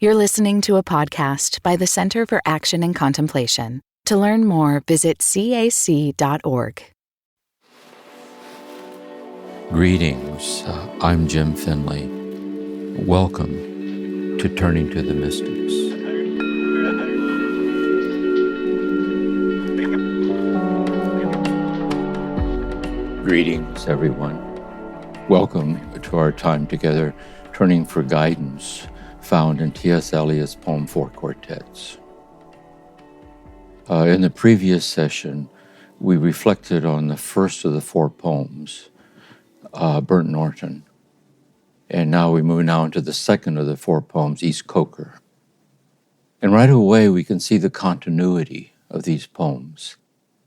You're listening to a podcast by the Center for Action and Contemplation. To learn more, visit cac.org. Greetings, I'm Jim Finley. Welcome to Turning to the Mystics. Greetings, everyone. Welcome to our time together, turning for guidance, found in T.S. Eliot's poem, Four Quartets. In the previous session, we reflected on the first of the four poems, Burnt Norton. And now we move into the second of the four poems, East Coker. And right away, we can see the continuity of these poems.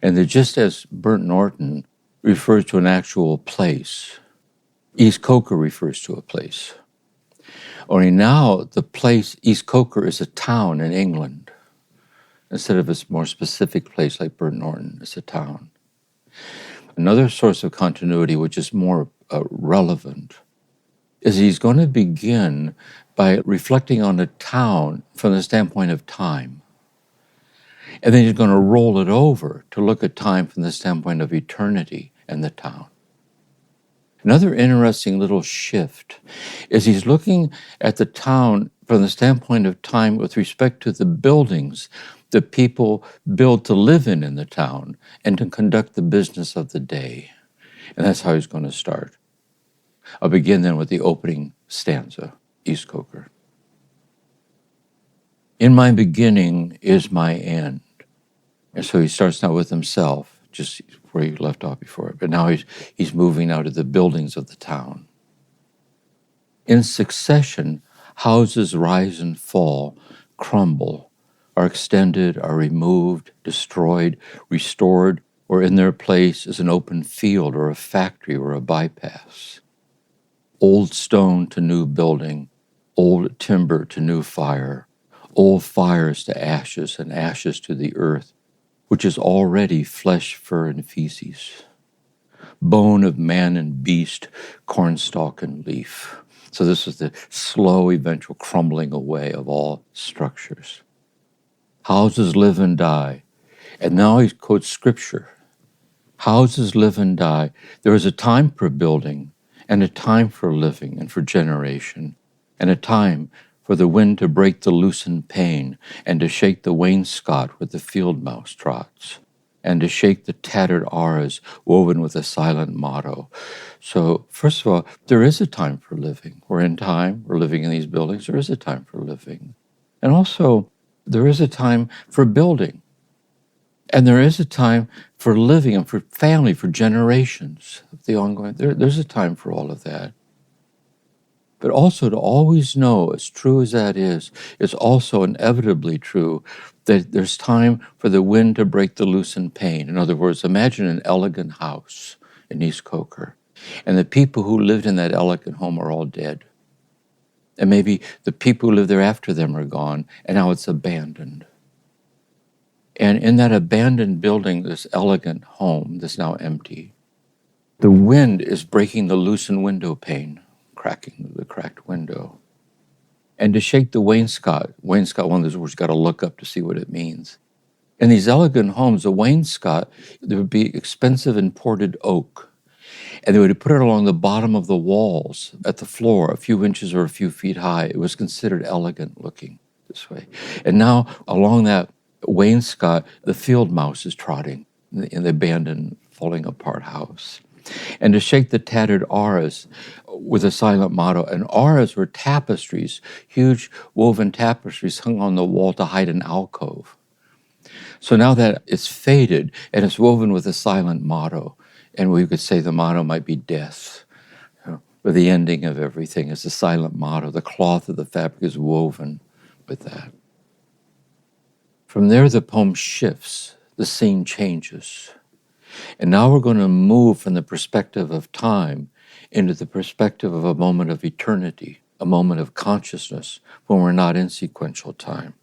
And that just as Burnt Norton refers to an actual place, East Coker refers to a place. Only now the place, East Coker, is a town in England. Instead of a more specific place like Burnt Norton, it's a town. Another source of continuity, which is more relevant, is he's going to begin by reflecting on a town from the standpoint of time. And then he's going to roll it over to look at time from the standpoint of eternity and the town. Another interesting little shift is he's looking at the town from the standpoint of time with respect to the buildings that people build to live in the town and to conduct the business of the day. And that's how he's going to start. I'll begin then with the opening stanza, East Coker. In my beginning is my end. And so he starts now with himself, just where he left off before. But now he's moving now to the buildings of the town. In succession, houses rise and fall, crumble, are extended, are removed, destroyed, restored, or in their place is an open field or a factory or a bypass. Old stone to new building, old timber to new fire, old fires to ashes and ashes to the earth, which is already flesh, fur, and feces, bone of man and beast, cornstalk and leaf. So this is the slow, eventual crumbling away of all structures. Houses live and die. And now he quotes scripture. Houses live and die. There is a time for building, and a time for living and for generation, and a time for the wind to break the loosened pane, and to shake the wainscot where the field mouse trots, and to shake the tattered arras woven with a silent motto. So, first of all, there is a time for living. We're in time, we're living in these buildings, there is a time for living. And also, there is a time for building. And there is a time for living and for family, for generations, the ongoing. There's a time for all of that. But also to always know, as true as that is, it's also inevitably true that there's time for the wind to break the loosened pane. In other words, imagine an elegant house in East Coker, and the people who lived in that elegant home are all dead. And maybe the people who lived there after them are gone, and now it's abandoned. And in that abandoned building, this elegant home that's now empty, the wind is breaking the loosened window pane, cracking the cracked window. And to shake the wainscot, one of those words, got to look up to see what it means. In these elegant homes, the wainscot, there would be expensive imported oak. And they would put it along the bottom of the walls at the floor, a few inches or a few feet high. It was considered elegant looking this way. And now along that wainscot, the field mouse is trotting in the abandoned, falling apart house. And to shake the tattered arras with a silent motto. And arras were tapestries, huge woven tapestries hung on the wall to hide an alcove. So now that it's faded and it's woven with a silent motto, and we could say the motto might be death, or the ending of everything is a silent motto. The cloth of the fabric is woven with that. From there, the poem shifts, the scene changes. And now we're going to move from the perspective of time into the perspective of a moment of eternity, a moment of consciousness when we're not in sequential time.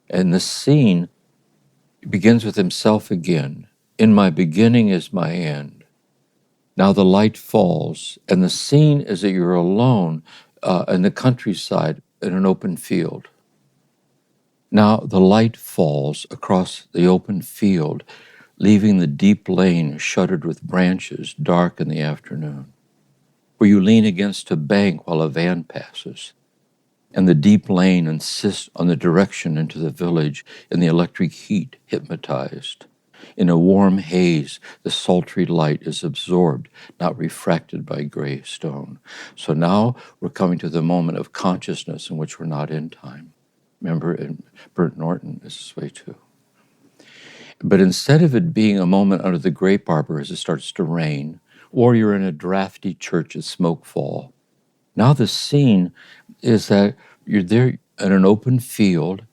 And the scene begins with himself again. In my beginning is my end. Now the light falls, and the scene is that you're alone in the countryside in an open field. Now the light falls across the open field, leaving the deep lane shuttered with branches, dark in the afternoon, where you lean against a bank while a van passes, and the deep lane insists on the direction into the village in the electric heat, hypnotized. In a warm haze, the sultry light is absorbed, not refracted by gray stone. So now we're coming to the moment of consciousness in which we're not in time. Remember, in Bert Norton is this way too. But instead of it being a moment under the grape arbor as it starts to rain, or you're in a drafty church at smokefall, now the scene is that you're there in an open field,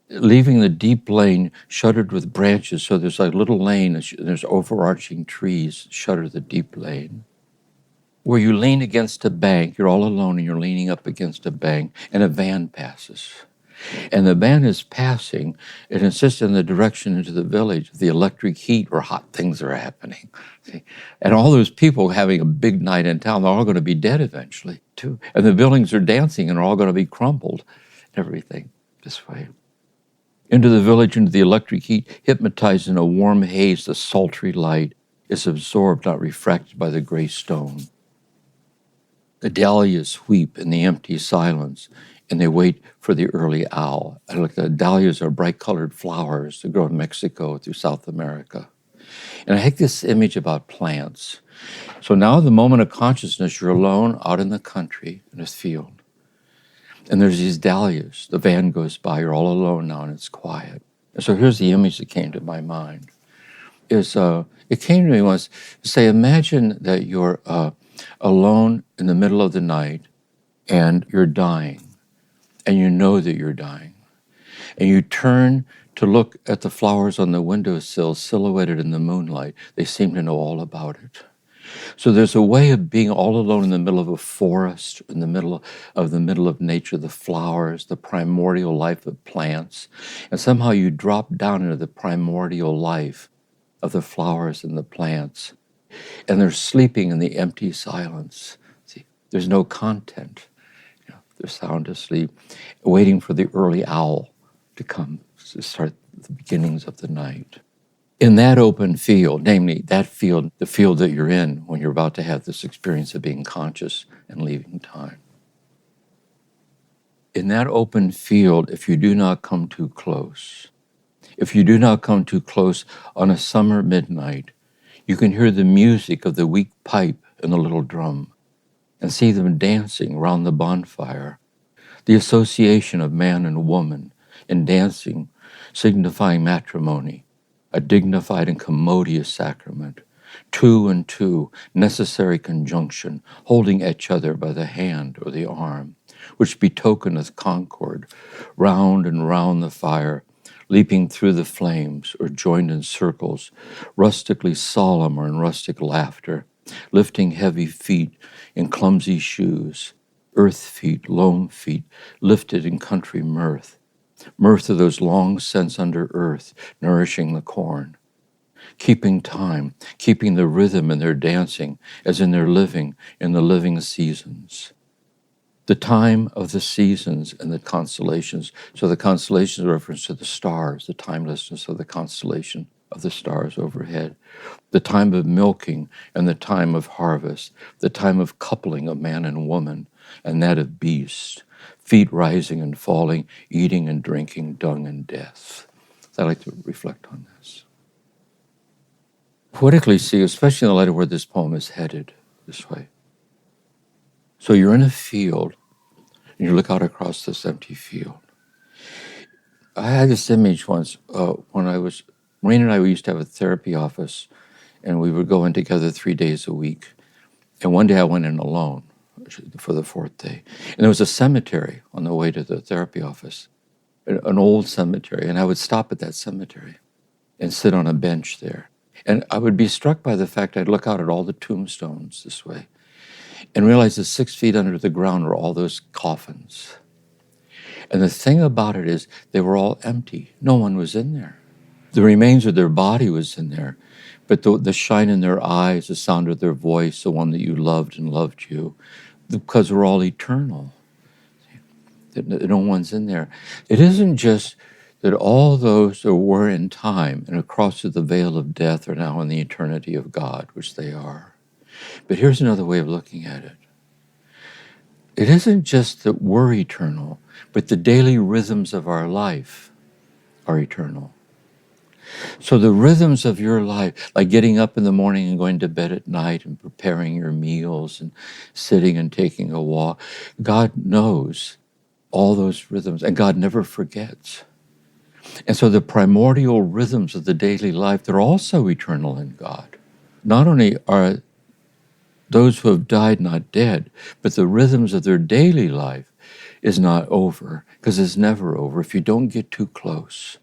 leaving the deep lane shuttered with branches. So there's like a little lane, and there's overarching trees shutter the deep lane. Where you lean against a bank, you're all alone and you're leaning up against a bank, and a van passes. And the van is passing, it insists in the direction into the village, the electric heat where hot things are happening. See? And all those people having a big night in town, they're all going to be dead eventually, too. And the buildings are dancing and are all going to be crumpled, everything this way. Into the village, into the electric heat, hypnotized in a warm haze, the sultry light is absorbed, not refracted by the gray stone. The dahlias weep in the empty silence, and they wait for the early owl. The dahlias are bright-colored flowers that grow in Mexico through South America. And I take this image about plants. So now the moment of consciousness, you're alone out in the country in a field. And there's these dahlias. The van goes by. You're all alone now, and it's quiet. And so here's the image that came to my mind. It came to me once to say, imagine that you're alone in the middle of the night, and you're dying, and you know that you're dying. And you turn to look at the flowers on the windowsill silhouetted in the moonlight. They seem to know all about it. So there's a way of being all alone in the middle of a forest, in the middle of nature, the flowers, the primordial life of plants. And somehow you drop down into the primordial life of the flowers and the plants. And they're sleeping in the empty silence. See, there's no content. They're sound asleep, waiting for the early owl to come to start the beginnings of the night. In that open field, namely that field, the field that you're in when you're about to have this experience of being conscious and leaving time. In that open field, if you do not come too close, on a summer midnight, you can hear the music of the weak pipe and the little drum, and see them dancing round the bonfire. The association of man and woman in dancing, signifying matrimony, a dignified and commodious sacrament. Two and two, necessary conjunction, holding each other by the hand or the arm, which betokeneth concord, round and round the fire, leaping through the flames or joined in circles, rustically solemn or in rustic laughter, lifting heavy feet in clumsy shoes, earth feet, lone feet, lifted in country mirth, mirth of those long scents under earth, nourishing the corn, keeping time, keeping the rhythm in their dancing, as in their living, in the living seasons. The time of the seasons and the constellations. So the constellations are reference to the stars, the timelessness of the constellation of the stars overhead. The time of milking and the time of harvest. The time of coupling of man and woman and that of beast. Feet rising and falling, eating and drinking, dung and death. I'd like to reflect on this. Poetically see, especially in the light of where this poem is headed, this way. So you're in a field, and you look out across this empty field. I had this image once when Maureen and I, we used to have a therapy office, and we would go in together 3 days a week. And one day I went in alone for the fourth day. And there was a cemetery on the way to the therapy office, an old cemetery. And I would stop at that cemetery and sit on a bench there. And I would be struck by the fact I'd look out at all the tombstones this way and realize that 6 feet under the ground were all those coffins. And the thing about it is they were all empty. No one was in there. The remains of their body was in there, but the shine in their eyes, the sound of their voice, the one that you loved and loved you, because we're all eternal. that no one's in there. It isn't just that all those that were in time and across through the veil of death are now in the eternity of God, which they are. But here's another way of looking at it. It isn't just that we're eternal, but the daily rhythms of our life are eternal. So the rhythms of your life, like getting up in the morning and going to bed at night and preparing your meals and sitting and taking a walk, God knows all those rhythms, and God never forgets. And so the primordial rhythms of the daily life, they're also eternal in God. Not only are those who have died not dead, but the rhythms of their daily life is not over, because it's never over. If you don't get too close,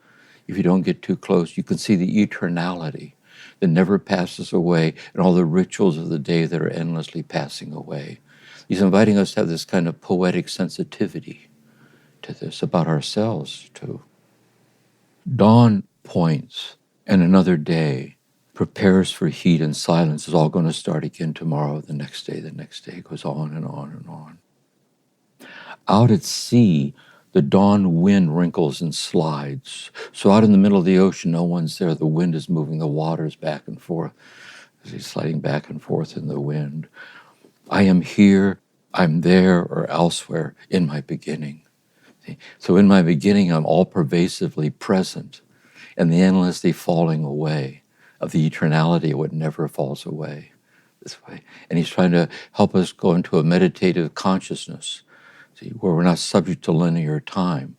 you can see the eternality that never passes away and all the rituals of the day that are endlessly passing away. He's inviting us to have this kind of poetic sensitivity to this about ourselves too. Dawn points, and another day prepares for heat and silence. Is all going to start again tomorrow, the next day goes on and on and on. Out at sea, the dawn wind wrinkles and slides. So out in the middle of the ocean, no one's there. The wind is moving the waters back and forth. As he's sliding back and forth in the wind. I am here, I'm there, or elsewhere in my beginning. So in my beginning, I'm all pervasively present and the endlessly falling away of the eternality of what never falls away this way. And he's trying to help us go into a meditative consciousness, where we're not subject to linear time,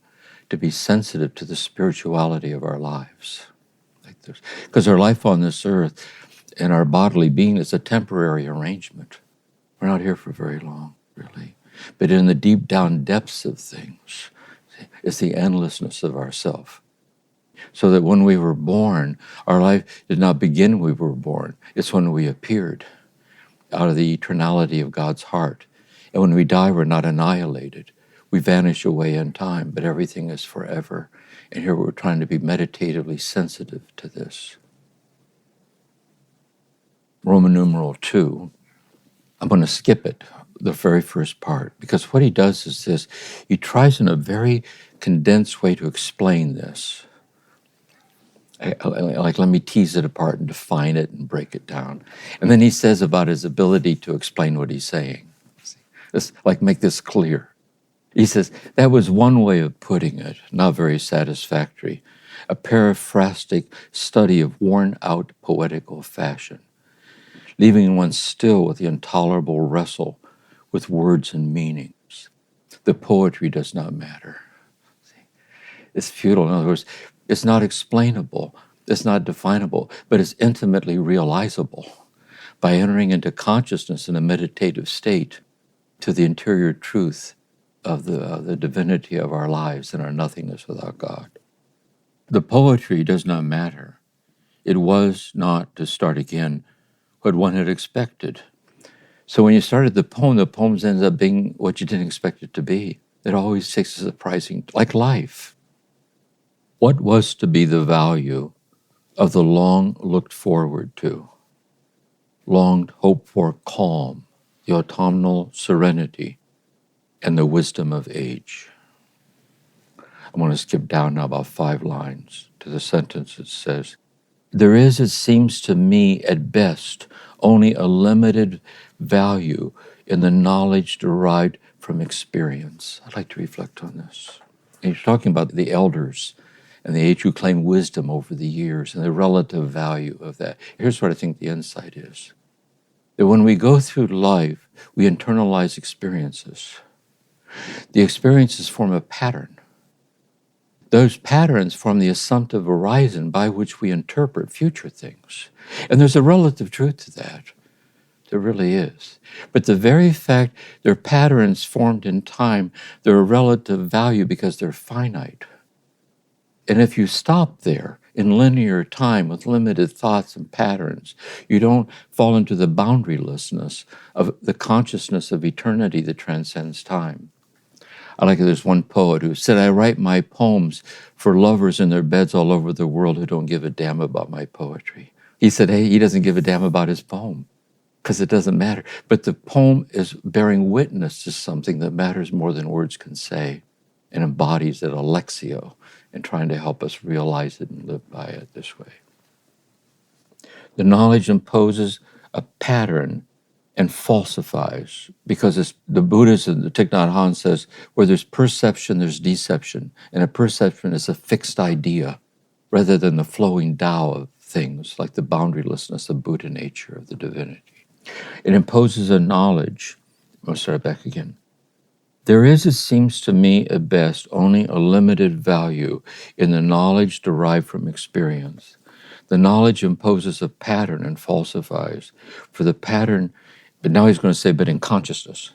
to be sensitive to the spirituality of our lives. Because our life on this earth and our bodily being is a temporary arrangement. We're not here for very long, really. But in the deep down depths of things, it's the endlessness of ourself. So that when we were born, our life did not begin when we were born. It's when we appeared out of the eternality of God's heart. And when we die, we're not annihilated. We vanish away in time, but everything is forever. And here we're trying to be meditatively sensitive to this. Roman numeral 2, I'm going to skip it, the very first part, because what he does is this. He tries in a very condensed way to explain this. Like, let me tease it apart and define it and break it down. And then he says about his ability to explain what he's saying. Just like, make this clear. He says, that was one way of putting it, not very satisfactory. A paraphrastic study of worn-out poetical fashion, leaving one still with the intolerable wrestle with words and meanings. The poetry does not matter. It's futile. In other words, it's not explainable, it's not definable, but it's intimately realizable by entering into consciousness in a meditative state to the interior truth of the divinity of our lives and our nothingness without God. The poetry does not matter. It was not, to start again, what one had expected. So when you started the poem ends up being what you didn't expect it to be. It always takes a surprising, like life. What was to be the value of the long looked forward to, long hoped for calm, the autumnal serenity, and the wisdom of age? I'm going to skip down now about 5 lines to the sentence that says, there is, it seems to me, at best, only a limited value in the knowledge derived from experience. I'd like to reflect on this. And he's talking about the elders and the age who claim wisdom over the years and the relative value of that. Here's what I think the insight is. That when we go through life, we internalize experiences. The experiences form a pattern. Those patterns form the assumptive horizon by which we interpret future things. And there's a relative truth to that. There really is. But the very fact they're patterns formed in time, they're a relative value because they're finite. And if you stop there in linear time with limited thoughts and patterns, you don't fall into the boundarylessness of the consciousness of eternity that transcends time. I like it. There's one poet who said, I write my poems for lovers in their beds all over the world who don't give a damn about my poetry. He said, hey, he doesn't give a damn about his poem because it doesn't matter. But the poem is bearing witness to something that matters more than words can say. and embodies it, a Lectio, and trying to help us realize it and live by it this way. The knowledge imposes a pattern and falsifies, because the Buddhism, the Thich Nhat Hanh says, where there's perception, there's deception, and a perception is a fixed idea rather than the flowing Tao of things, like the boundarylessness of Buddha nature of the divinity. It imposes a knowledge. I'll start back again. There is, it seems to me at best, only a limited value in the knowledge derived from experience. The knowledge imposes a pattern and falsifies. For the pattern, but now he's going to say, but in consciousness.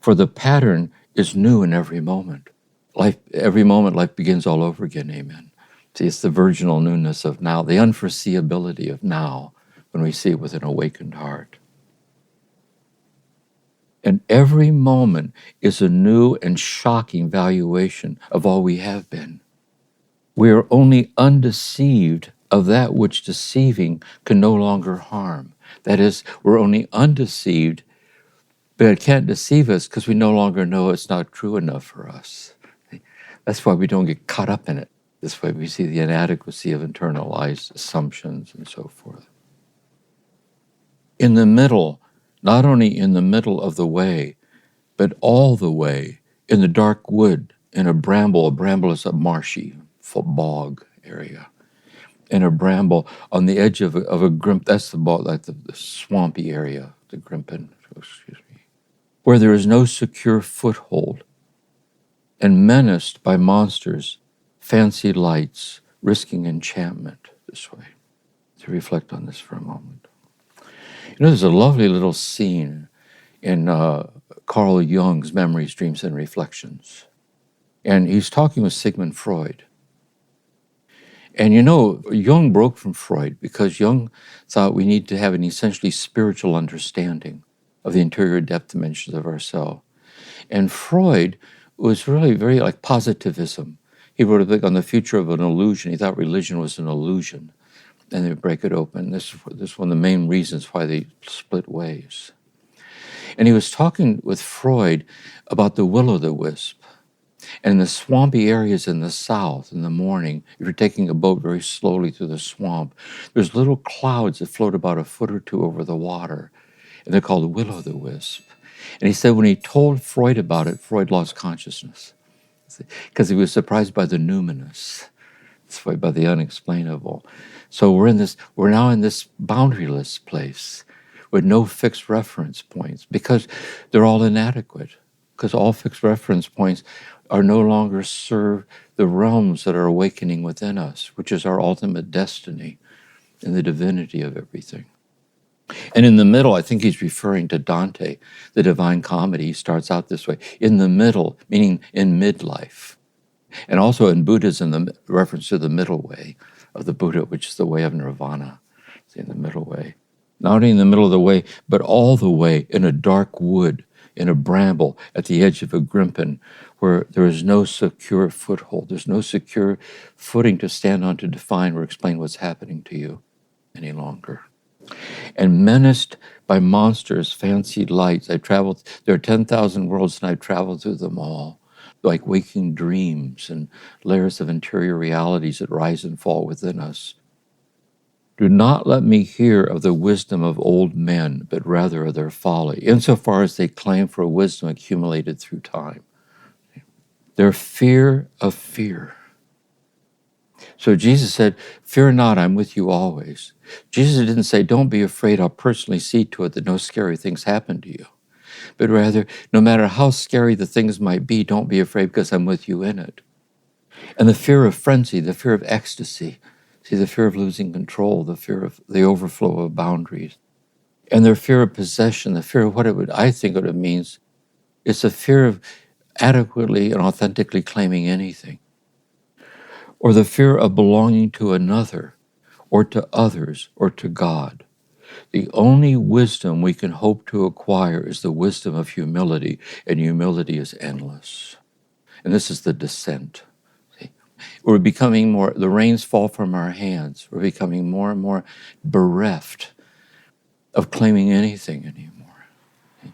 For the pattern is new in every moment. Every moment, life begins all over again, amen. See, it's the virginal newness of now, the unforeseeability of now, when we see it with an awakened heart. And every moment is a new and shocking valuation of all we have been. We are only undeceived of that which deceiving can no longer harm. That is, we're only undeceived, but it can't deceive us because we no longer know it's not true enough for us. That's why we don't get caught up in it. This way we see the inadequacy of internalized assumptions and so forth. In the middle, not only in the middle of the way, but all the way, in the dark wood, in a bramble is a marshy bog area, in a bramble on the edge of a grimp, that's the bog, like the swampy area, the grimpen, where there is no secure foothold, and menaced by monsters, fancy lights, risking enchantment this way. To reflect on this for a moment. There's a lovely little scene in Carl Jung's Memories, Dreams, and Reflections. And he's talking with Sigmund Freud. And Jung broke from Freud because Jung thought we need to have an essentially spiritual understanding of the interior depth dimensions of ourselves. And Freud was really very like positivism. He wrote a book on the future of an illusion. He thought religion was an illusion. And they would break it open. This is one of the main reasons why they split ways. And he was talking with Freud about the will-o'-the-wisp. And the swampy areas in the south in the morning, if you're taking a boat very slowly through the swamp, there's little clouds that float about a foot or two over the water. And they're called will-o'-the-wisp. And he said when he told Freud about it, Freud lost consciousness because he was surprised by the numinous, by the unexplainable. So we're now in this boundaryless place with no fixed reference points because they're all inadequate, because all fixed reference points are no longer serve the realms that are awakening within us, which is our ultimate destiny and the divinity of everything. And in the middle, I think he's referring to Dante, the Divine Comedy. He starts out this way, in the middle, meaning in midlife. And also in Buddhism, the reference to the middle way of the Buddha, which is the way of nirvana, in the middle way. Not only in the middle of the way, but all the way in a dark wood, in a bramble, at the edge of a grimpen, where there is no secure foothold. There's no secure footing to stand on to define or explain what's happening to you any longer. And menaced by monsters, fancied lights. There are 10,000 worlds, and I've traveled through them all, like waking dreams and layers of interior realities that rise and fall within us. Do not let me hear of the wisdom of old men, but rather of their folly, insofar as they claim for a wisdom accumulated through time. Their fear of fear. So Jesus said, fear not, I'm with you always. Jesus didn't say, don't be afraid, I'll personally see to it that no scary things happen to you. But rather, no matter how scary the things might be, don't be afraid because I'm with you in it. And the fear of frenzy, the fear of ecstasy, see, the fear of losing control, the fear of the overflow of boundaries, and their fear of possession, the fear of I think what it means, it's a fear of adequately and authentically claiming anything, or the fear of belonging to another, or to others, or to God. The only wisdom we can hope to acquire is the wisdom of humility, and humility is endless. And this is the descent. See? We're becoming the reins fall from our hands. We're becoming more and more bereft of claiming anything anymore. See?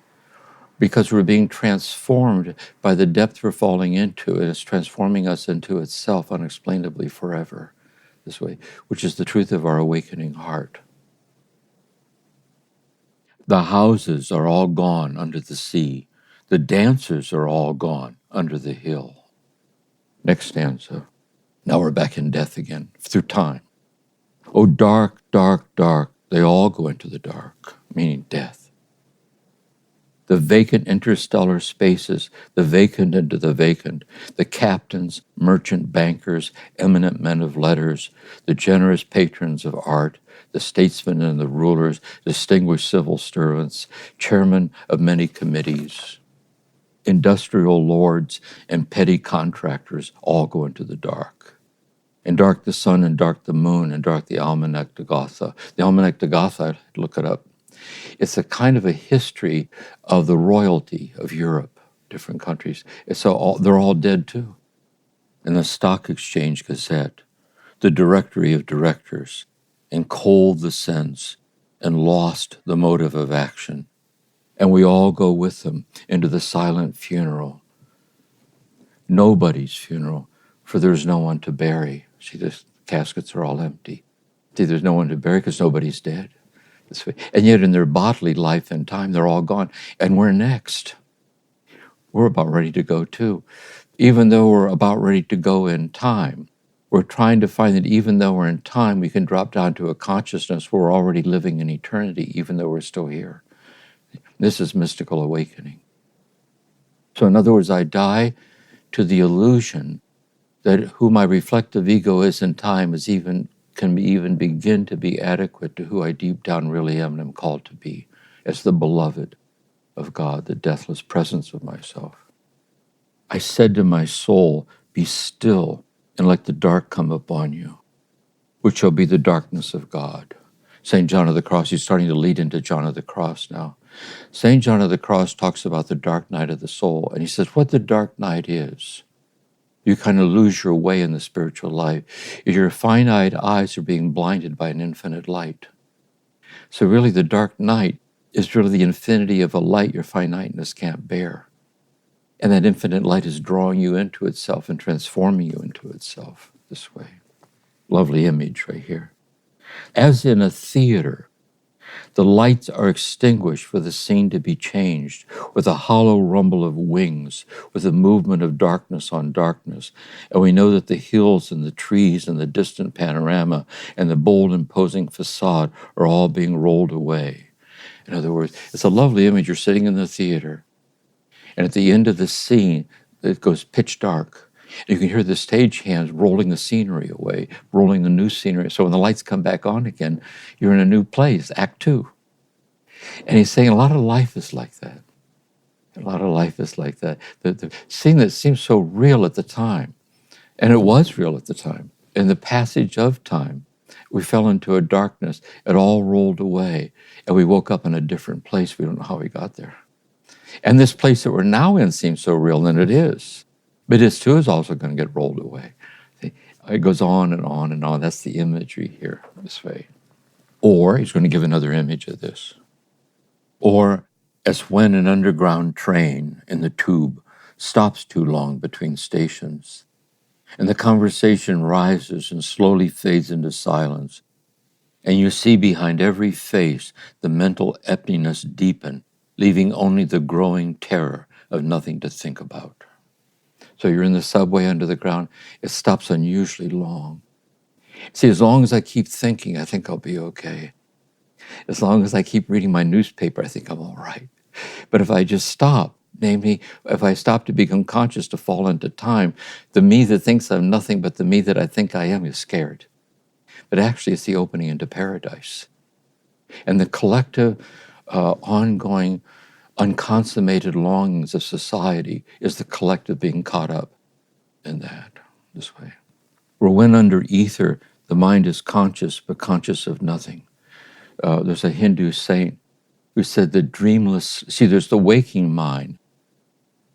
because we're being transformed by the depth we're falling into, and it's transforming us into itself unexplainably forever, this way, which is the truth of our awakening heart. The houses are all gone under the sea. The dancers are all gone under the hill. Next stanza. Now we're back in death again, through time. Oh, dark, dark, dark, they all go into the dark, meaning death. The vacant interstellar spaces, the vacant into the vacant, the captains, merchant bankers, eminent men of letters, the generous patrons of art, the statesmen and the rulers, distinguished civil servants, chairmen of many committees, industrial lords and petty contractors all go into the dark. And dark the sun, and dark the moon, and dark the Almanac de Gotha. The Almanac de Gotha, look it up. It's a kind of a history of the royalty of Europe, different countries. They're all dead too. And the Stock Exchange Gazette, the Directory of Directors, and cold the sense, and lost the motive of action. And we all go with them into the silent funeral. Nobody's funeral, for there's no one to bury. See, the caskets are all empty. See, there's no one to bury because nobody's dead. And yet in their bodily life and time, they're all gone. And we're next. We're about ready to go too. Even though we're about ready to go in time, we're trying to find that even though we're in time, we can drop down to a consciousness where we're already living in eternity, even though we're still here. This is mystical awakening. So in other words, I die to the illusion that who my reflective ego is in time can even begin to be adequate to who I deep down really am and am called to be, as the beloved of God, the deathless presence of myself. I said to my soul, be still and let the dark come upon you, which shall be the darkness of God. St. John of the Cross, he's starting to lead into John of the Cross now. St. John of the Cross talks about the dark night of the soul, and he says what the dark night is. You kind of lose your way in the spiritual life. Your finite eyes are being blinded by an infinite light. So really the dark night is really the infinity of a light your finiteness can't bear. And that infinite light is drawing you into itself and transforming you into itself this way. Lovely image right here. As in a theater, the lights are extinguished for the scene to be changed, with a hollow rumble of wings, with a movement of darkness on darkness. And we know that the hills and the trees and the distant panorama and the bold imposing facade are all being rolled away. In other words, it's a lovely image. You're sitting in the theater, and at the end of the scene, it goes pitch dark. You can hear the stagehands rolling the scenery away, rolling the new scenery. So when the lights come back on again, you're in a new place, Act 2. And he's saying a lot of life is like that. A lot of life is like that. The scene that seems so real at the time, and it was real at the time, in the passage of time, we fell into a darkness. It all rolled away, and we woke up in a different place. We don't know how we got there. And this place that we're now in seems so real, and it is. But this too is also going to get rolled away. It goes on and on and on. That's the imagery here, this way. Or, he's going to give another image of this. Or, as when an underground train in the tube stops too long between stations, and the conversation rises and slowly fades into silence, and you see behind every face the mental emptiness deepen, leaving only the growing terror of nothing to think about. So you're in the subway under the ground, it stops unusually long. See, as long as I keep thinking, I think I'll be okay. As long as I keep reading my newspaper, I think I'm all right. But if I just stop, namely, if I stop to become conscious, to fall into time, the me that thinks I'm nothing but the me that I think I am is scared. But actually, it's the opening into paradise. And the collective, ongoing, unconsummated longings of society is the collective being caught up in that, this way. Where when under ether, the mind is conscious, but conscious of nothing. There's a Hindu saint who said the dreamless, see, there's the waking mind,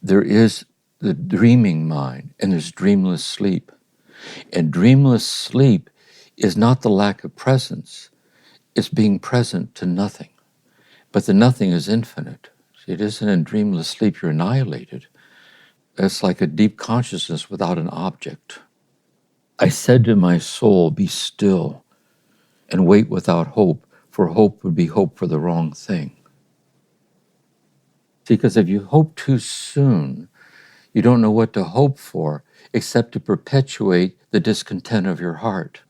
there is the dreaming mind, and there's dreamless sleep. And dreamless sleep is not the lack of presence, it's being present to nothing. But the nothing is infinite. It isn't in dreamless sleep you're annihilated. It's like a deep consciousness without an object. I said to my soul, be still and wait without hope, for hope would be hope for the wrong thing. See, because if you hope too soon, you don't know what to hope for except to perpetuate the discontent of your heart,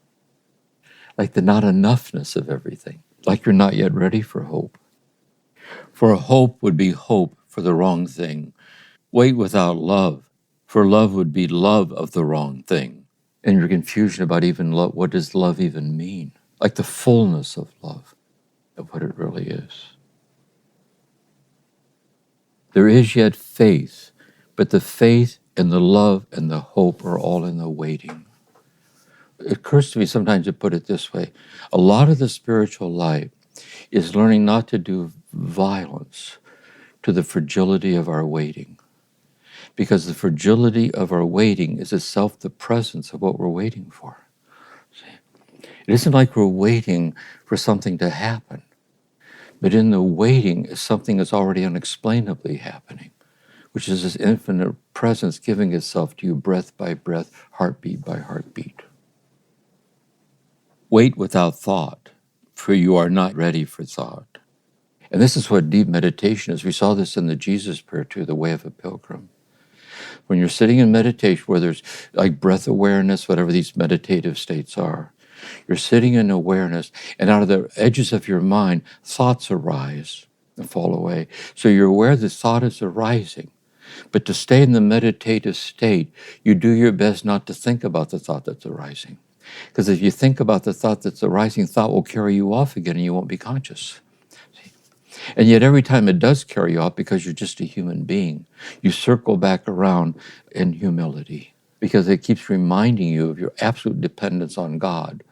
like the not enoughness of everything, like you're not yet ready for hope. For hope would be hope for the wrong thing. Wait without love, for love would be love of the wrong thing. And your confusion about even love, what does love even mean? Like the fullness of love, of what it really is. There is yet faith, but the faith and the love and the hope are all in the waiting. It occurs to me sometimes to put it this way. A lot of the spiritual life is learning not to do violence to the fragility of our waiting. Because the fragility of our waiting is itself the presence of what we're waiting for. See? It isn't like we're waiting for something to happen, but in the waiting is something that's already unexplainably happening, which is this infinite presence giving itself to you breath by breath, heartbeat by heartbeat. Wait without thought, for you are not ready for thought. And this is what deep meditation is. We saw this in the Jesus prayer too, the way of a pilgrim. When you're sitting in meditation, where there's like breath awareness, whatever these meditative states are, you're sitting in awareness, and out of the edges of your mind, thoughts arise and fall away. So you're aware that thought is arising. But to stay in the meditative state, you do your best not to think about the thought that's arising. Because if you think about the thought that's arising, thought will carry you off again and you won't be conscious. And yet every time it does carry you off, because you're just a human being, you circle back around in humility, because it keeps reminding you of your absolute dependence on God.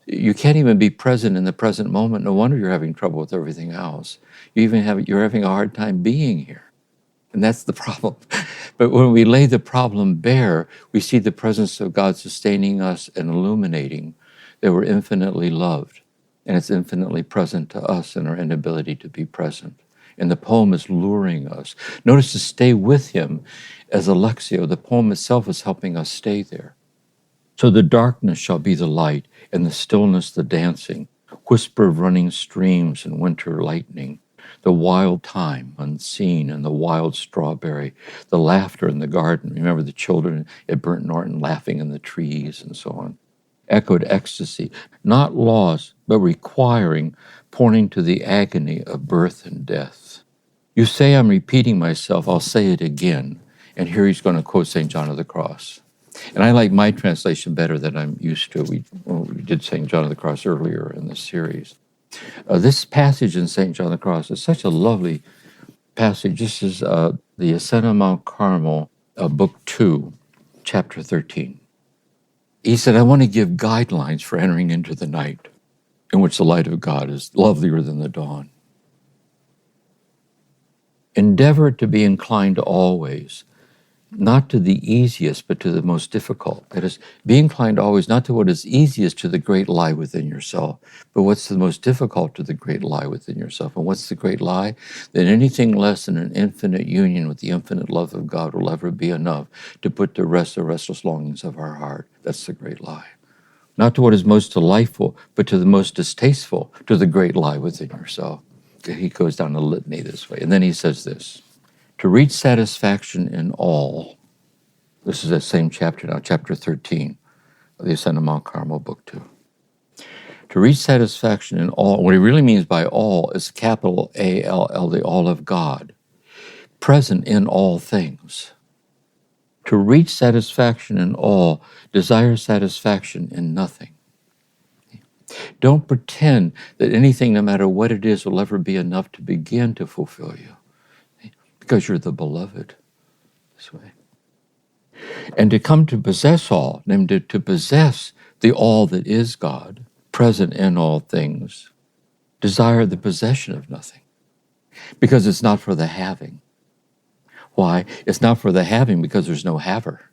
You can't even be present in the present moment. No wonder you're having trouble with everything else. You're having a hard time being here. And that's the problem. But when we lay the problem bare, we see the presence of God sustaining us and illuminating that we're infinitely loved. And it's infinitely present to us in our inability to be present. And the poem is luring us. Notice to stay with him as a Lectio. The poem itself is helping us stay there. So the darkness shall be the light, and the stillness the dancing, whisper of running streams and winter lightning, the wild thyme unseen and the wild strawberry, the laughter in the garden. Remember the children at Burnt Norton laughing in the trees and so on. Echoed ecstasy, not loss, but requiring, pointing to the agony of birth and death. You say I'm repeating myself, I'll say it again. And here he's going to quote St. John of the Cross. And I like my translation better than I'm used to. We did St. John of the Cross earlier in this series. This passage in St. John of the Cross is such a lovely passage. This is the Ascent of Mount Carmel, book 2, chapter 13. He said, I want to give guidelines for entering into the night in which the light of God is lovelier than the dawn. Endeavor to be inclined always, not to the easiest, but to the most difficult. That is, be inclined always not to what is easiest to the great lie within yourself, but what's the most difficult to the great lie within yourself. And what's the great lie? That anything less than an infinite union with the infinite love of God will ever be enough to put to rest the restless longings of our heart. That's the great lie. Not to what is most delightful, but to the most distasteful, to the great lie within yourself. He goes down a litany this way. And then he says this, to reach satisfaction in all, this is that same chapter now, chapter 13 of the Ascent of Mount Carmel, book 2. To reach satisfaction in all, what he really means by all is capital A-L-L, the all of God, present in all things. To reach satisfaction in all, desire satisfaction in nothing. Don't pretend that anything, no matter what it is, will ever be enough to begin to fulfill you, because you're the beloved this way. And to come to possess all, namely to possess the all that is God, present in all things, desire the possession of nothing, because it's not for the having. Why? It's not for the having because there's no haver.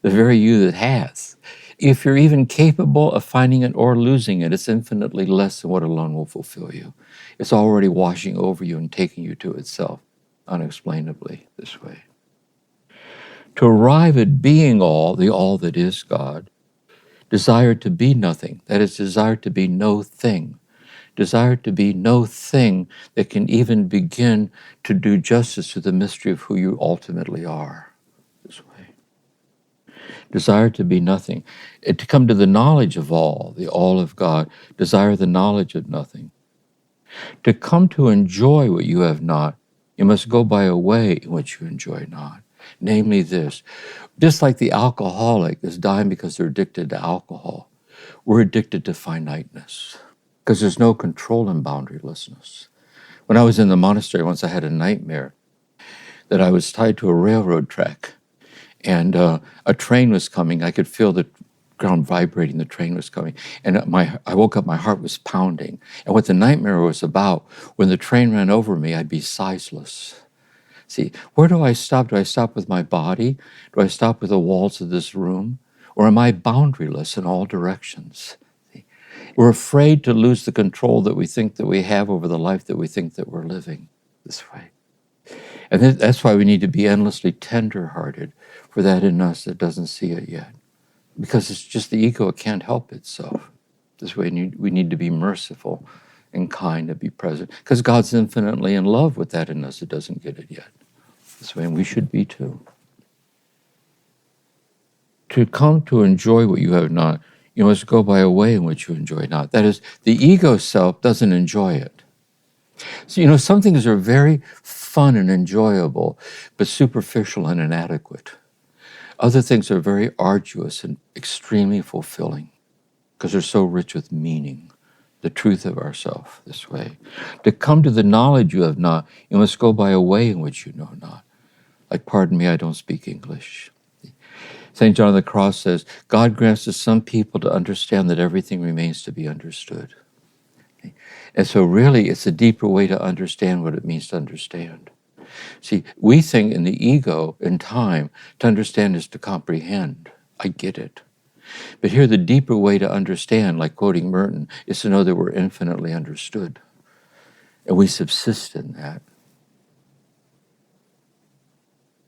The very you that has. If you're even capable of finding it or losing it, it's infinitely less than what alone will fulfill you. It's already washing over you and taking you to itself. unexplainably this way. To arrive at being all, the all that is God, desire to be nothing, that is, desire to be no thing, desire to be no thing that can even begin to do justice to the mystery of who you ultimately are, this way. Desire to be nothing, to come to the knowledge of all, the all of God, desire the knowledge of nothing. To come to enjoy what you have not, you must go by a way in which you enjoy not. Namely this, just like the alcoholic is dying because they're addicted to alcohol, we're addicted to finiteness because there's no control in boundarylessness. When I was in the monastery once, I had a nightmare that I was tied to a railroad track and a train was coming. I could feel the ground vibrating, the train was coming. And I woke up, my heart was pounding. And what the nightmare was about, when the train ran over me, I'd be sizeless. See, where do I stop? Do I stop with my body? Do I stop with the walls of this room? Or am I boundaryless in all directions? See? We're afraid to lose the control that we think that we have over the life that we think that we're living this way. And that's why we need to be endlessly tender-hearted for that in us that doesn't see it yet. Because it's just the ego, it can't help itself. This way we need to be merciful and kind and be present. Because God's infinitely in love with that in us that doesn't get it yet. This way, and we should be too. To come to enjoy what you have not, you must go by a way in which you enjoy not. That is, the ego self doesn't enjoy it. So, some things are very fun and enjoyable, but superficial and inadequate. Other things are very arduous and extremely fulfilling because they're so rich with meaning, the truth of ourself this way. To come to the knowledge you have not, you must go by a way in which you know not. Like, pardon me, I don't speak English. St. John of the Cross says, God grants to some people to understand that everything remains to be understood. And so really, it's a deeper way to understand what it means to understand. See, we think in the ego, in time, to understand is to comprehend. I get it. But here, the deeper way to understand, like quoting Merton, is to know that we're infinitely understood. And we subsist in that.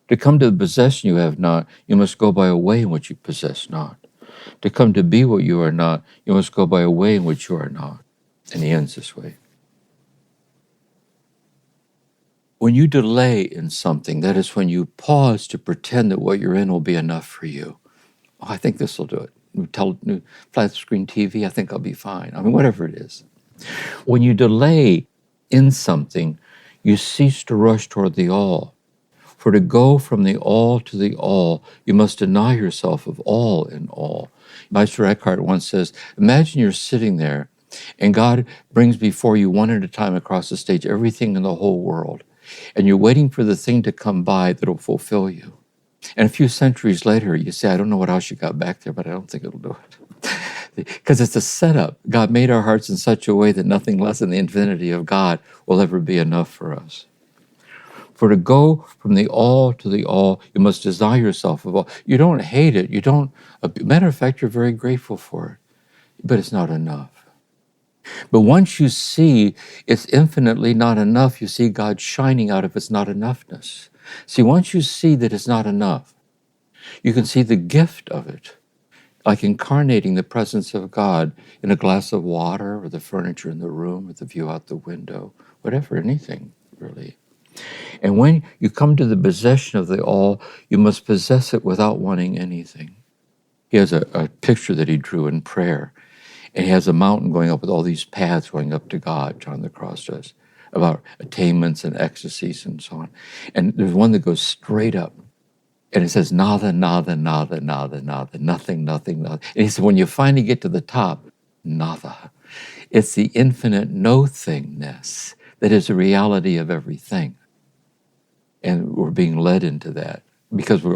To come to the possession you have not, you must go by a way in which you possess not. To come to be what you are not, you must go by a way in which you are not. And he ends this way. When you delay in something, that is when you pause to pretend that what you're in will be enough for you. Oh, I think this will do it. New flat screen TV, I think I'll be fine. I mean, whatever it is. When you delay in something, you cease to rush toward the all. For to go from the all to the all, you must deny yourself of all in all. Meister Eckhart once says, imagine you're sitting there and God brings before you one at a time across the stage everything in the whole world. And you're waiting for the thing to come by that'll fulfill you. And a few centuries later, you say, I don't know what else you got back there, but I don't think it'll do it. Because it's a setup. God made our hearts in such a way that nothing less than the infinity of God will ever be enough for us. For to go from the all to the all, you must desire yourself of all. You don't hate it. Matter of fact, you're very grateful for it, but it's not enough. But once you see it's infinitely not enough, you see God shining out of its not enoughness. See, once you see that it's not enough, you can see the gift of it, like incarnating the presence of God in a glass of water or the furniture in the room or the view out the window, whatever, anything, really. And when you come to the possession of the all, you must possess it without wanting anything. He has a picture that he drew in prayer, and he has a mountain going up with all these paths going up to God, John the Cross does, about attainments and ecstasies and so on. And there's one that goes straight up, and it says, nada, nada, nada, nada, nada, nothing, nothing, nothing. And he said, when you finally get to the top, nada. It's the infinite no-thingness that is the reality of everything. And we're being led into that because we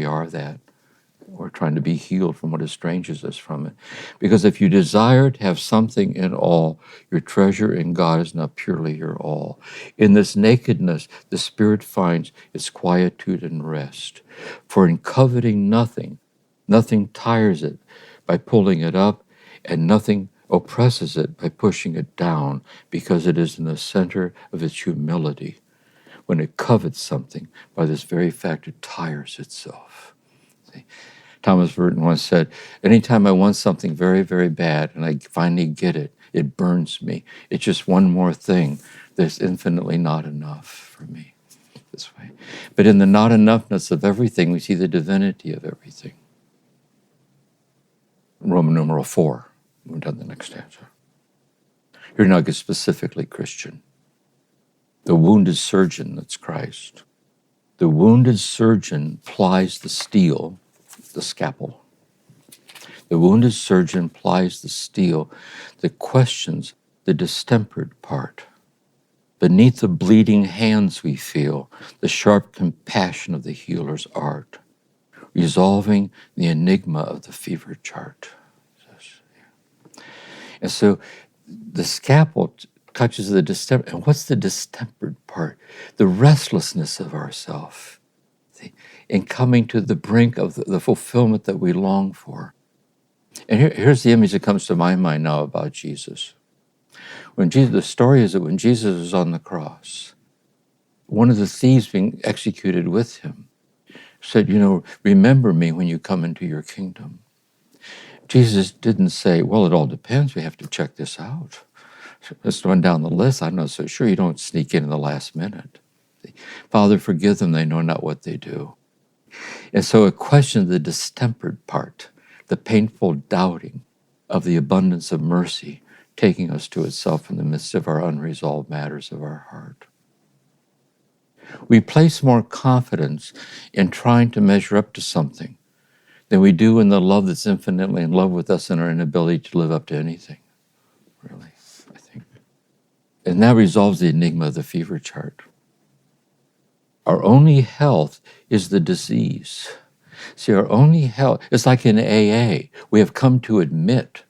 are that. We're trying to be healed from what estranges us from it. Because if you desire to have something in all, your treasure in God is not purely your all. In this nakedness, the spirit finds its quietude and rest. For in coveting nothing, nothing tires it by pulling it up, and nothing oppresses it by pushing it down, because it is in the center of its humility, when it covets something, by this very fact it tires itself. See? Thomas Merton once said, anytime I want something very, very bad and I finally get it, it burns me. It's just one more thing. There's infinitely not enough for me this way. But in the not enoughness of everything, we see the divinity of everything. Roman numeral 4. We're done the next stanza. Here now gets specifically Christian. The wounded surgeon, that's Christ. The wounded surgeon plies the steel, the scalpel. The wounded surgeon plies the steel that questions the distempered part. Beneath the bleeding hands we feel the sharp compassion of the healer's art, resolving the enigma of the fever chart. And so the scalpel touches the distempered. And what's the distempered part? The restlessness of ourself, in coming to the brink of the fulfillment that we long for. And here's the image that comes to my mind now about Jesus. The story is that when Jesus was on the cross, one of the thieves being executed with him said, remember me when you come into your kingdom. Jesus didn't say, well, it all depends. We have to check this out. Let's run down the list. I'm not so sure. You don't sneak in the last minute. Father, forgive them. They know not what they do. And so it questioned the distempered part, the painful doubting of the abundance of mercy taking us to itself in the midst of our unresolved matters of our heart. We place more confidence in trying to measure up to something than we do in the love that's infinitely in love with us and our inability to live up to anything, really, I think. And that resolves the enigma of the fever chart. Our only health is the disease. See, our only health, it's like in AA, we have come to admit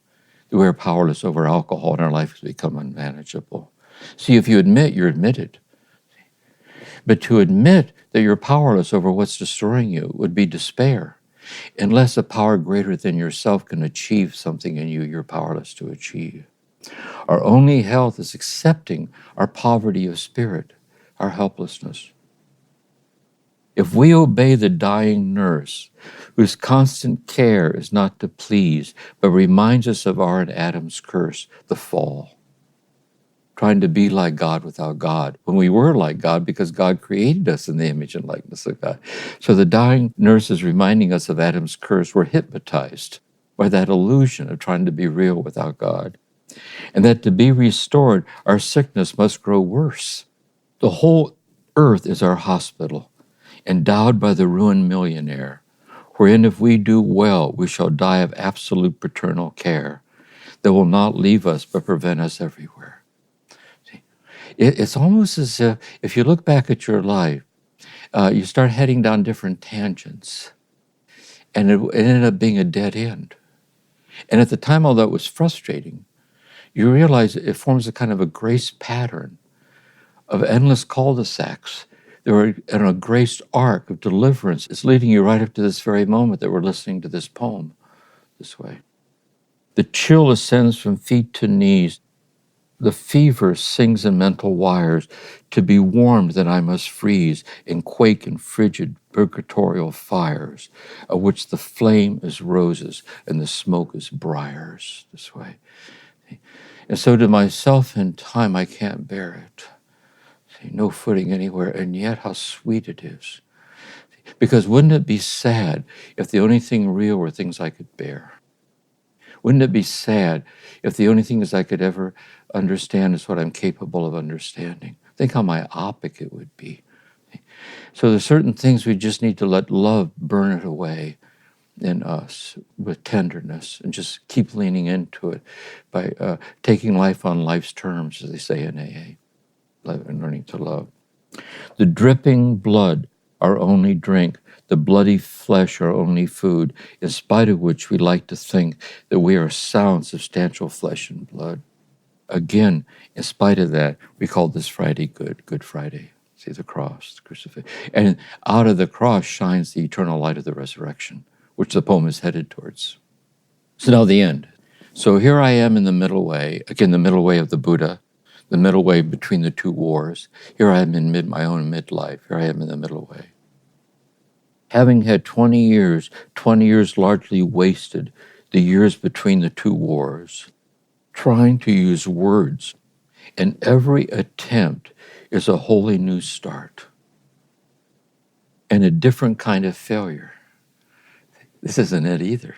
that we are powerless over alcohol and our life has become unmanageable. See, if you admit, you're admitted. But to admit that you're powerless over what's destroying you would be despair. Unless a power greater than yourself can achieve something in you, you're powerless to achieve. Our only health is accepting our poverty of spirit, our helplessness. If we obey the dying nurse, whose constant care is not to please, but reminds us of our and Adam's curse, the fall, trying to be like God without God, when we were like God because God created us in the image and likeness of God. So the dying nurse is reminding us of Adam's curse. We're hypnotized by that illusion of trying to be real without God. And that to be restored, our sickness must grow worse. The whole earth is our hospital, endowed by the ruined millionaire, wherein if we do well, we shall die of absolute paternal care that will not leave us but prevent us everywhere. See, it's almost as if you look back at your life, you start heading down different tangents, and it ended up being a dead end. And at the time, although it was frustrating, you realize it forms a kind of a grace pattern of endless cul-de-sacs. There are in a graced arc of deliverance. It's leading you right up to this very moment that we're listening to this poem this way. The chill ascends from feet to knees. The fever sings in mental wires. To be warmed, then I must freeze and quake in frigid purgatorial fires, of which the flame is roses and the smoke is briars. This way. And so to myself in time, I can't bear it. See, no footing anywhere, and yet how sweet it is. Because wouldn't it be sad if the only thing real were things I could bear? Wouldn't it be sad if the only things I could ever understand is what I'm capable of understanding? Think how myopic it would be. So there's certain things we just need to let love burn it away in us with tenderness and just keep leaning into it by taking life on life's terms, as they say in AA, and learning to love. The dripping blood, our only drink, the bloody flesh, our only food, in spite of which we like to think that we are sound, substantial flesh and blood. Again, in spite of that, we call this Friday Good Friday. See the cross, the crucifix. And out of the cross shines the eternal light of the resurrection, which the poem is headed towards. So now the end. So here I am in the middle way, again, the middle way of the Buddha, the middle way between the two wars. Here I am in my own midlife. Here I am in the middle way. Having had 20 years largely wasted, the years between the two wars, trying to use words, and every attempt is a wholly new start and a different kind of failure. This isn't it either.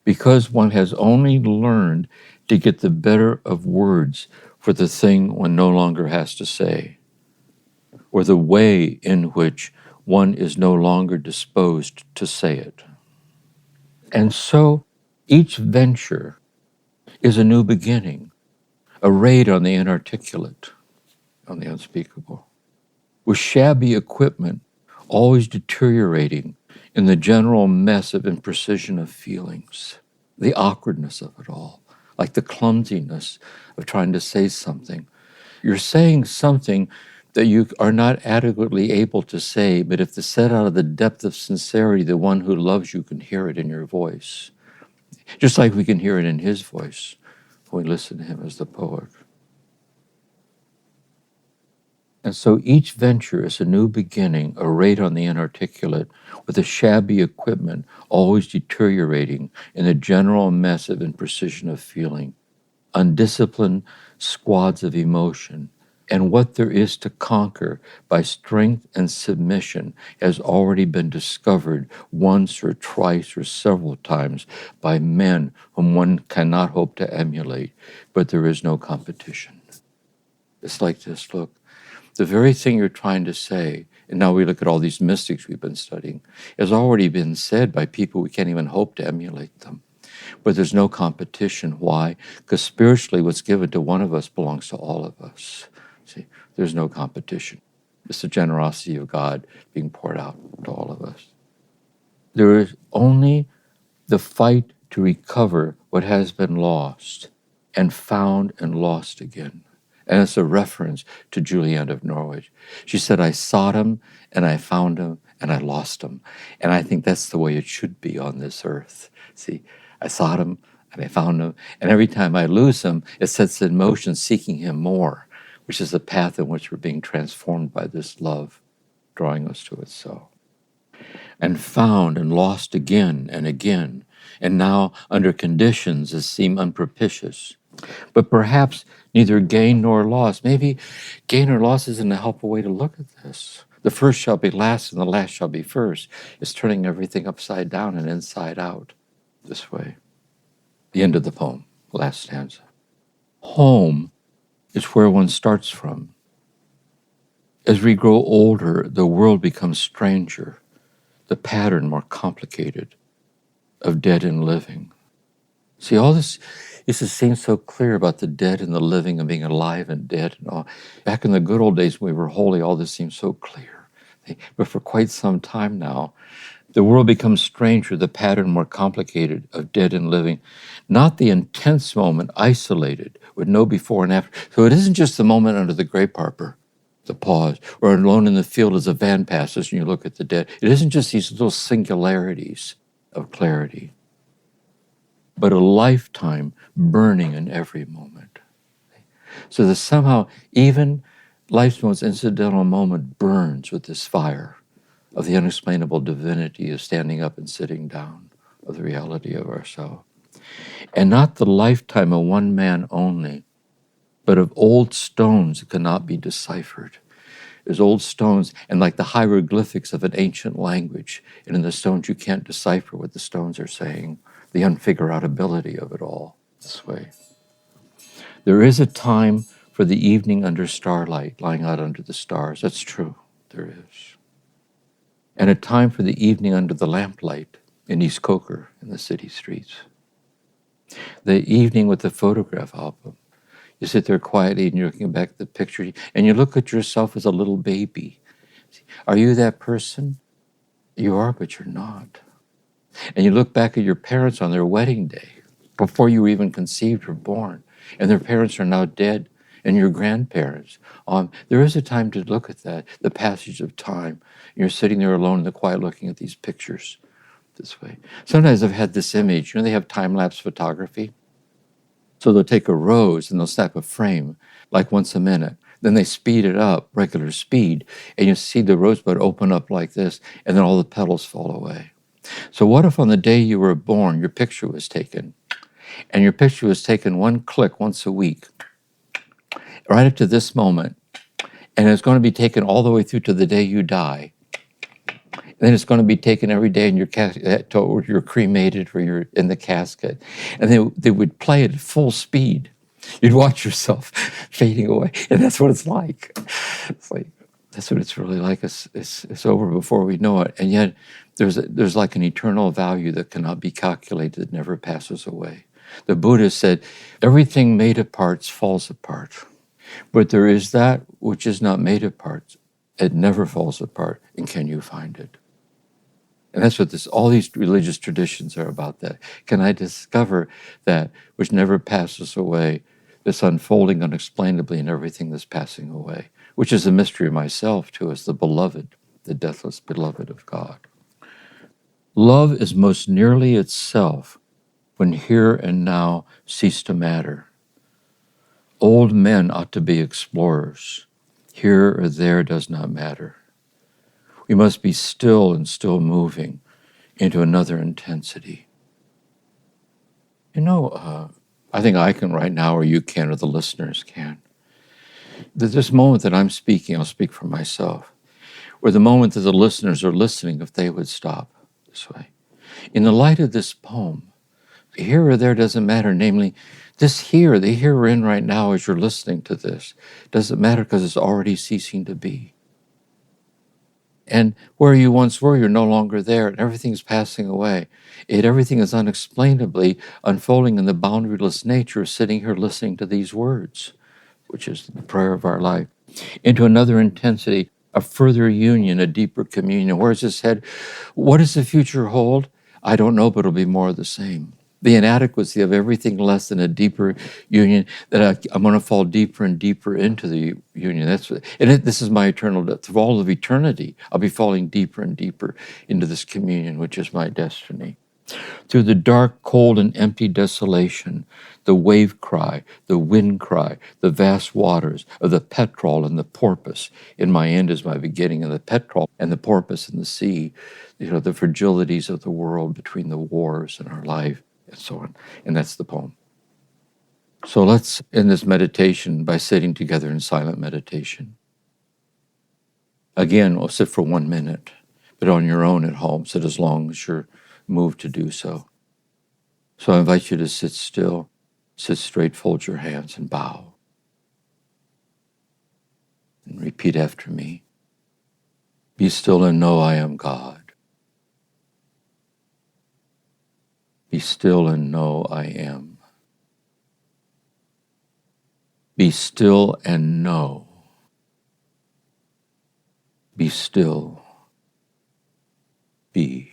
Because one has only learned to get the better of words for the thing one no longer has to say, or the way in which one is no longer disposed to say it. And so each venture is a new beginning, a raid on the inarticulate, on the unspeakable, with shabby equipment always deteriorating in the general mess of imprecision of feelings, the awkwardness of it all, like the clumsiness of trying to say something. You're saying something that you are not adequately able to say, but if it's said out of the depth of sincerity, the one who loves you can hear it in your voice. Just like we can hear it in his voice when we listen to him as the poet. And so each venture is a new beginning, a raid on the inarticulate, with a shabby equipment always deteriorating in the general mess of imprecision of feeling, undisciplined squads of emotion, and what there is to conquer by strength and submission has already been discovered once or twice or several times by men whom one cannot hope to emulate, but there is no competition. It's like this, look. The very thing you're trying to say, and now we look at all these mystics we've been studying, has already been said by people we can't even hope to emulate them. But there's no competition. Why? Because spiritually what's given to one of us belongs to all of us. See, there's no competition. It's the generosity of God being poured out to all of us. There is only the fight to recover what has been lost and found and lost again. And it's a reference to Juliet of Norwich. She said, I sought him, and I found him, and I lost him. And I think that's the way it should be on this earth. See, I sought him, and I found him, and every time I lose him, it sets in motion seeking him more, which is the path in which we're being transformed by this love, drawing us to it so. And found and lost again and again, and now under conditions that seem unpropitious. But perhaps neither gain nor loss. Maybe gain or loss isn't a helpful way to look at this. The first shall be last and the last shall be first. It's turning everything upside down and inside out this way. The end of the poem, last stanza. Home is where one starts from. As we grow older, the world becomes stranger, the pattern more complicated of dead and living. See, all this seems so clear about the dead and the living and being alive and dead and all. Back in the good old days when we were holy, all this seemed so clear. But for quite some time now, the world becomes stranger, the pattern more complicated of dead and living. Not the intense moment isolated with no before and after. So it isn't just the moment under the grape arbor, the pause, or alone in the field as a van passes and you look at the dead. It isn't just these little singularities of clarity, but a lifetime burning in every moment. So that somehow even life's most incidental moment burns with this fire of the unexplainable divinity of standing up and sitting down, of the reality of ourselves. And not the lifetime of one man only, but of old stones that cannot be deciphered. There's old stones, and like the hieroglyphics of an ancient language, and in the stones you can't decipher what the stones are saying, the unfigureoutability of it all this way. There is a time for the evening under starlight, lying out under the stars. That's true, there is. And a time for the evening under the lamplight in East Coker in the city streets. The evening with the photograph album. You sit there quietly and you're looking back at the picture and you look at yourself as a little baby. Are you that person? You are, but you're not. And you look back at your parents on their wedding day, before you were even conceived or born, and their parents are now dead, and your grandparents. There is a time to look at that, the passage of time. You're sitting there alone in the quiet looking at these pictures this way. Sometimes I've had this image, they have time-lapse photography. So they'll take a rose and they'll snap a frame like once a minute. Then they speed it up, regular speed, and you see the rosebud open up like this, and then all the petals fall away. So what if on the day you were born, your picture was taken, and your picture was taken one click once a week, right up to this moment, and it's going to be taken all the way through to the day you die. And then it's going to be taken every day in your casket, or you're cremated, or you're in the casket. And they would play it at full speed. You'd watch yourself fading away, and that's what it's like. It's like that's what it's really like. It's over before we know it, and yet there's like an eternal value that cannot be calculated, that never passes away. The Buddha said, everything made of parts falls apart, but there is that which is not made of parts. It never falls apart, and can you find it? And that's what all these religious traditions are about. That can I discover that which never passes away, this unfolding unexplainably in everything that's passing away, which is a mystery of myself too, as the beloved, the deathless beloved of God. Love is most nearly itself when here and now cease to matter. Old men ought to be explorers. Here or there does not matter. We must be still and still moving into another intensity. I think I can right now, or you can, or the listeners can. This moment that I'm speaking, I'll speak for myself, or the moment that the listeners are listening, if they would stop this way. In the light of this poem, here or there doesn't matter, namely, the here we're in right now as you're listening to this, doesn't matter because it's already ceasing to be. And where you once were, you're no longer there, and everything's passing away. Everything is unexplainably unfolding in the boundaryless nature of sitting here listening to these words, which is the prayer of our life, into another intensity, a further union, a deeper communion. Where's this head? What does the future hold? I don't know, but it'll be more of the same. The inadequacy of everything less than a deeper union, that I'm going to fall deeper and deeper into the union. This is my eternal death. For all of eternity, I'll be falling deeper and deeper into this communion, which is my destiny. Through the dark, cold, and empty desolation, the wave cry, the wind cry, the vast waters of the petrel and the porpoise. In my end is my beginning, and the petrel and the porpoise in the sea, the fragilities of the world between the wars and our life, and so on. And that's the poem. So let's end this meditation by sitting together in silent meditation. Again, we'll sit for 1 minute, but on your own at home, sit as long as you're moved to do so. So I invite you to sit still, sit straight, fold your hands, and bow. And repeat after me. Be still and know I am God. Be still and know I am. Be still and know. Be still. Be.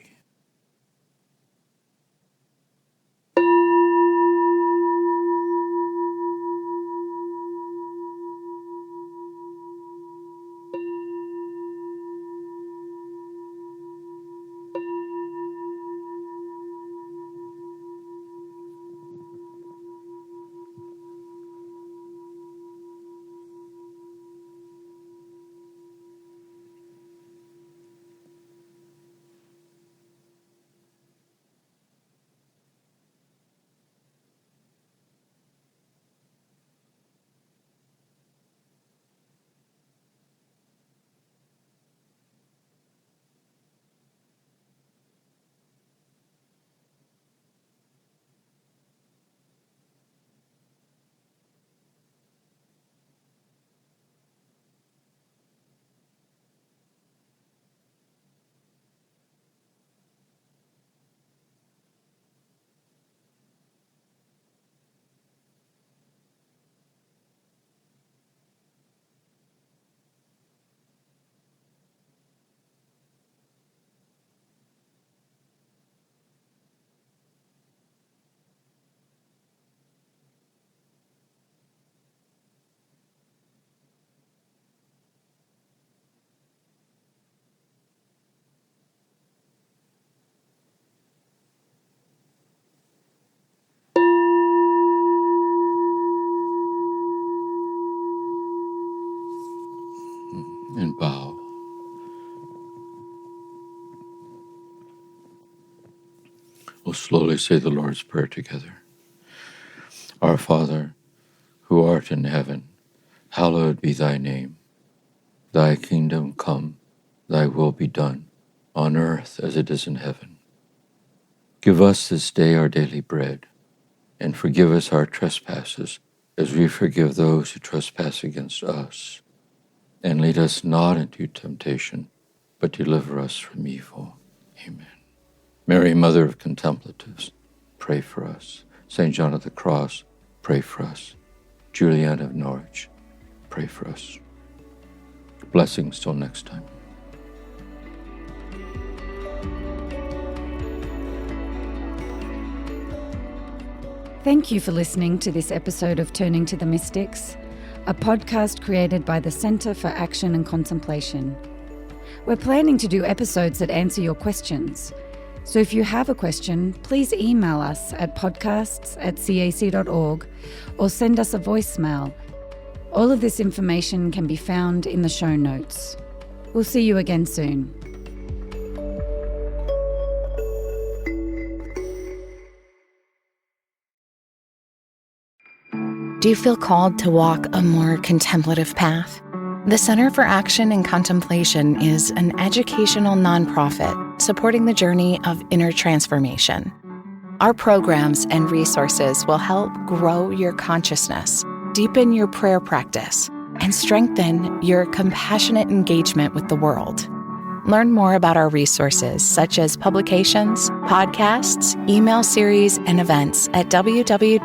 we say the Lord's Prayer together. Our Father, who art in heaven, hallowed be thy name. Thy kingdom come, thy will be done, on earth as it is in heaven. Give us this day our daily bread, and forgive us our trespasses, as we forgive those who trespass against us. And lead us not into temptation, but deliver us from evil. Amen. Mary, Mother of Contemplatives, pray for us. St. John of the Cross, pray for us. Julian of Norwich, pray for us. Blessings till next time. Thank you for listening to this episode of Turning to the Mystics, a podcast created by the Center for Action and Contemplation. We're planning to do episodes that answer your questions. So if you have a question, please email us at podcasts@cac.org or send us a voicemail. All of this information can be found in the show notes. We'll see you again soon. Do you feel called to walk a more contemplative path? The Center for Action and Contemplation is an educational nonprofit supporting the journey of inner transformation. Our programs and resources will help grow your consciousness, deepen your prayer practice, and strengthen your compassionate engagement with the world. Learn more about our resources, such as publications, podcasts, email series, and events at www.cac.org.